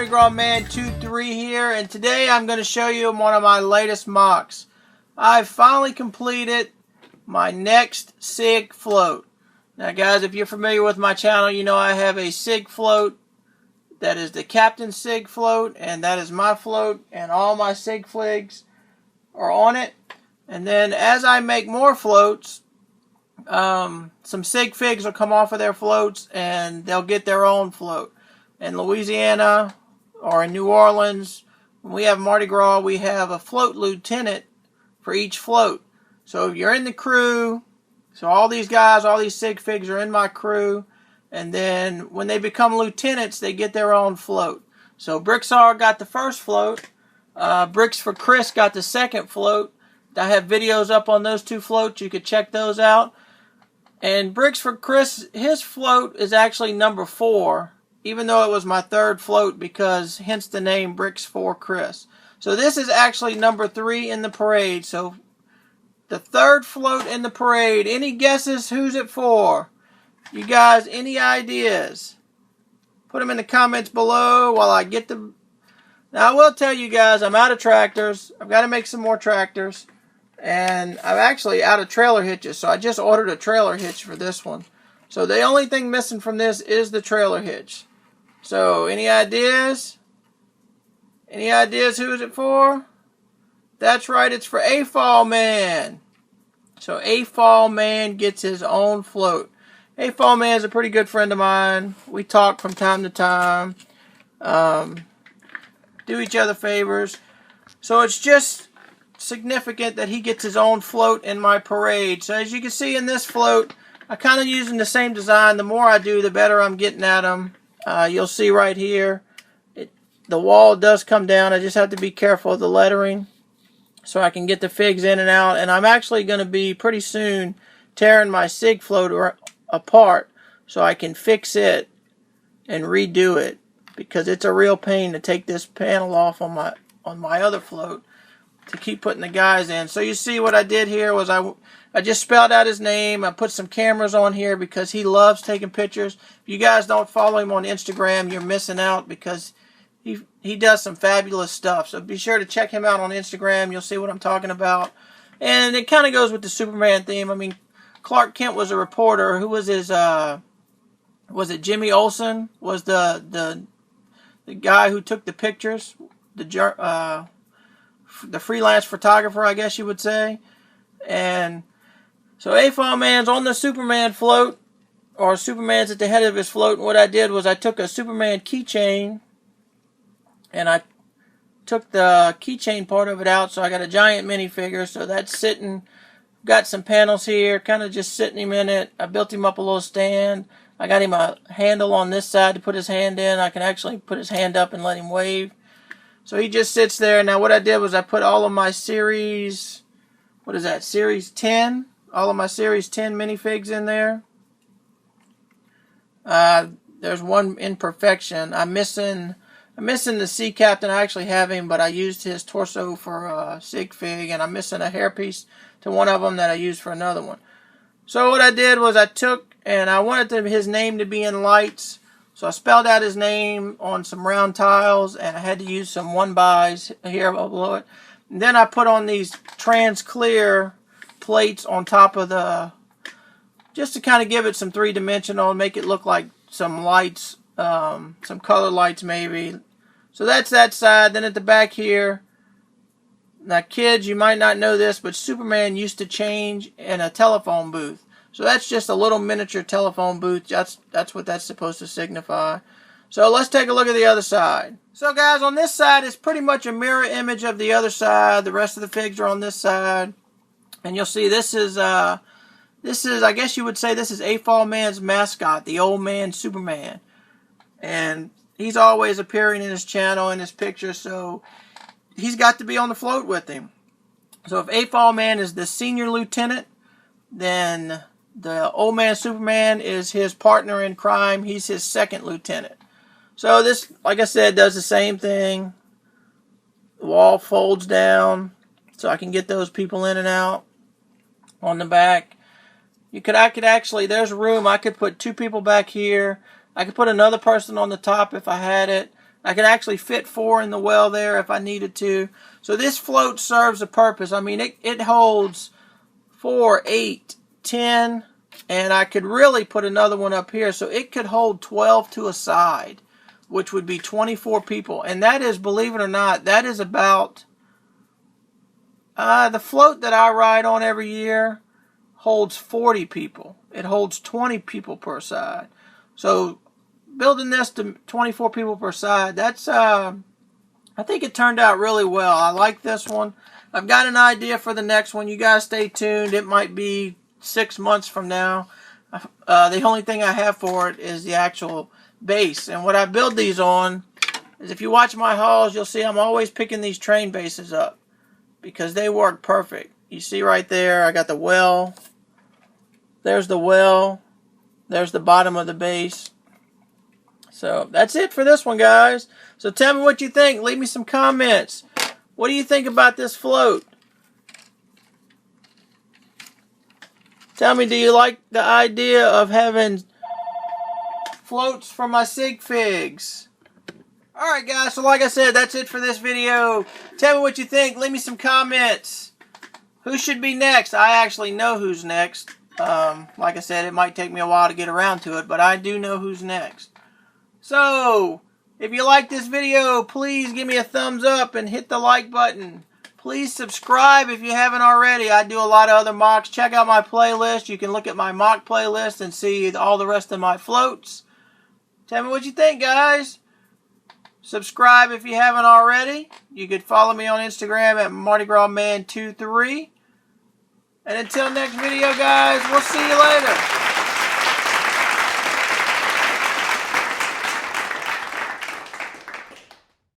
Mardigrasman23 here, and today I'm going to show you one of my latest MOCs. I've finally completed my next SIG float. Now guys, if you're familiar with my channel, you know I have a SIG float that is the Captain SIG float, and that is my float, and all my SIG flags are on it. And then as I make more floats, some SIG figs will come off of their floats and they'll get their own float. In Louisiana or in New Orleans, when we have Mardi Gras, we have a float lieutenant for each float. So if you're in the crew, so all these guys, all these SIG figs are in my crew, and then when they become lieutenants, they get their own float. So Brixar got the first float, Bricks for Chris got the second float. I have videos up on those two floats, you could check those out. And Bricks for Chris, his float is actually number 4. Even though it was my third float, because hence the name Bricks for Chris. So this is actually number 3 in the parade. So the third float in the parade. Any guesses who's it for? You guys, any ideas? Put them in the comments below while I get them. Now I will tell you guys, I'm out of tractors. I've got to make some more tractors. And I'm actually out of trailer hitches. So I just ordered a trailer hitch for this one. So the only thing missing from this is the trailer hitch. So, any ideas? Any ideas who is it for? That's right, it's for Afol Man. So, Afol Man gets his own float. Afol Man is a pretty good friend of mine. We talk from time to time. Do each other favors. So, it's just significant that he gets his own float in my parade. So, as you can see in this float, I'm kind of using the same design. The more I do, the better I'm getting at them. You'll see right here, the wall does come down. I just have to be careful of the lettering so I can get the figs in and out. And I'm actually going to be pretty soon tearing my SIG float apart so I can fix it and redo it, because it's a real pain to take this panel off on my other float to keep putting the guys in. So you see what I did here was I just spelled out his name. I put some cameras on here because he loves taking pictures. If you guys don't follow him on Instagram, you're missing out, because he does some fabulous stuff. So be sure to check him out on Instagram. You'll see what I'm talking about. And it kind of goes with the Superman theme. I mean, Clark Kent was a reporter. Who was his, was it Jimmy Olsen? Was the guy who took the pictures? The freelance photographer, I guess you would say. And so Afol Man's on the Superman float, or Superman's at the head of his float. And what I did was I took a Superman keychain and I took the keychain part of it out. So I got a giant minifigure. So that's sitting, got some panels here, kind of just sitting him in it. I built him up a little stand. I got him a handle on this side to put his hand in. I can actually put his hand up and let him wave. So he just sits there. Now what I did was I put all of my series, what is that, series 10? All of my series 10 minifigs in there. There's one imperfection. I'm missing the Sea Captain. I actually have him, but I used his torso for a SIG fig, and I'm missing a hairpiece to one of them that I used for another one. So what I did was I took, and I wanted his name to be in lights. So I spelled out his name on some round tiles, and I had to use some 1-bys here below it. And then I put on these trans clear plates on top of the, just to kind of give it some 3-dimensional, make it look like some lights, some color lights maybe. So that's that side. Then at the back here, now kids, you might not know this, but Superman used to change in a telephone booth. So that's just a little miniature telephone booth. That's what that's supposed to signify. So let's take a look at the other side. So guys, on this side is pretty much a mirror image of the other side. The rest of the figs are on this side. And you'll see this is, I guess you would say this is Afol Man's mascot, the old man Superman. And he's always appearing in his channel, in his picture, so he's got to be on the float with him. So if Afol Man is the senior lieutenant, then the old man Superman is his partner in crime. He's his second lieutenant. So this, like I said, does the same thing. The wall folds down so I can get those people in and out. On the back, I could actually, there's room. I could put 2 people back here. I could put another person on the top if I had it. I could actually fit 4 in the well there if I needed to. So this float serves a purpose. I mean, it holds 4, 8, 10, and I could really put another one up here. So it could hold 12 to a side, which would be 24 people. And that is, believe it or not, that is about, the float that I ride on every year holds 40 people. It holds 20 people per side. So building this to 24 people per side, that's, I think it turned out really well. I like this one. I've got an idea for the next one. You guys stay tuned. It might be 6 months from now. The only thing I have for it is the actual base. And what I build these on is, if you watch my hauls, you'll see I'm always picking these train bases up because they work perfect. You see right there, I got the well. There's the well. There's the bottom of the base. So that's it for this one, guys. So tell me what you think. Leave me some comments. What do you think about this float? Tell me, do you like the idea of having floats for my sig figs? Alright guys, so like I said, that's it for this video. Tell me what you think. Leave me some comments. Who should be next? I actually know who's next. Like I said, it might take me a while to get around to it, but I do know who's next. So, if you like this video, please give me a thumbs up and hit the like button. Please subscribe if you haven't already. I do a lot of other MOCs. Check out my playlist. You can look at my MOC playlist and see all the rest of my floats. Tell me what you think, guys. Subscribe if you haven't already. You could follow me on Instagram at Mardigrasman23. And until next video, guys, we'll see you later.